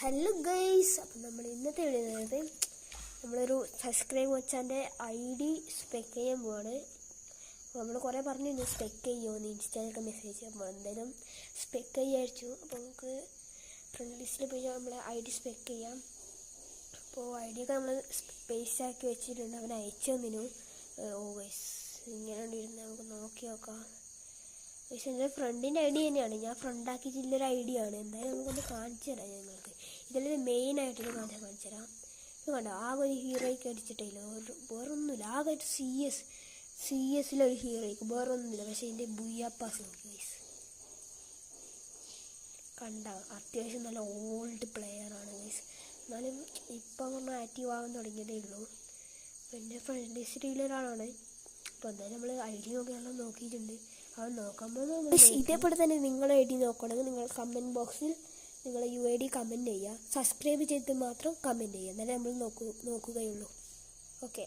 Hello guys, അപ്പം നമ്മൾ ഇന്നത്തെ എഴുതുന്നത് നമ്മളൊരു സബ്സ്ക്രൈബ് വെച്ചാൻ്റെ ID സ്പെക്ക് ചെയ്യാൻ പോവാണ്. അപ്പോൾ നമ്മൾ കുറേ പറഞ്ഞിരുന്നു സ്പെക്ക് ചെയ്യുമോ ഇൻസ്റ്റയിലൊക്കെ മെസ്സേജ്. അപ്പോൾ എന്തായാലും സ്പെക്ക് ചെയ്യാച്ചു. അപ്പോൾ നമുക്ക് ഫ്രണ്ട് ലിസ്റ്റിൽ പോയി നമ്മളെ ID സ്പെക്ക് ചെയ്യാം. അപ്പോൾ ഒക്കെ നമ്മൾ സ്പേസ് ആക്കി വെച്ചിട്ടുണ്ട്. അവൻ അയച്ചു തന്നിനു. ഗൈസ് ഇങ്ങനെ ഇരുന്ന് നമുക്ക് നോക്കി നോക്കാം. പക്ഷേ എൻ്റെ ഫ്രണ്ടിൻ്റെ ID തന്നെയാണ്, ഞാൻ ഫ്രണ്ടാക്കിയിട്ടുള്ളൊരു ID ആണ്. എന്തായാലും നമുക്കൊന്ന് കാണിച്ചു തരാം. ഞങ്ങൾക്ക് ഇതിലൊരു മെയിനായിട്ടൊരു കാണിച്ചു തരാം. ഇത് കണ്ടോ, ആകെ ഒരു ഹീറോയ്ക്ക് അടിച്ചിട്ടില്ല, വേറൊന്നുമില്ല. ആകെ ഒരു CS-ലൊരു ഹീറോയ്ക്ക് വേറൊന്നുമില്ല. പക്ഷേ ഇതിൻ്റെ ബുയ്യാപ്പാസ് നോക്കി ഗൈസ്, കണ്ട അത്യാവശ്യം നല്ല ഓൾഡ് പ്ലെയറാണ് ഗൈസ്. എന്നാലും ഇപ്പം പറഞ്ഞാൽ ആക്റ്റീവ് ആകാൻ തുടങ്ങിയതേ ഉള്ളൂ. പിന്നെ ഫ്രണ്ട് ലിസ്റ്റിലുള്ള ഒരാളാണ്. അപ്പോൾ എന്തായാലും നമ്മൾ ID നോക്കിയിട്ടുണ്ട്. അത് നോക്കുമ്പോൾ ഇതേപോലെ തന്നെ നിങ്ങളുടെ ID നോക്കുകയാണെങ്കിൽ നിങ്ങൾ കമൻറ്റ് ബോക്സിൽ നിങ്ങളെ UID കമൻറ്റ് ചെയ്യുക. സബ്സ്ക്രൈബ് ചെയ്തിട്ട് മാത്രം കമൻറ്റ് ചെയ്യുക, എന്നാലേ നമ്മൾ നോക്കുകയുള്ളൂ. ഓക്കെ.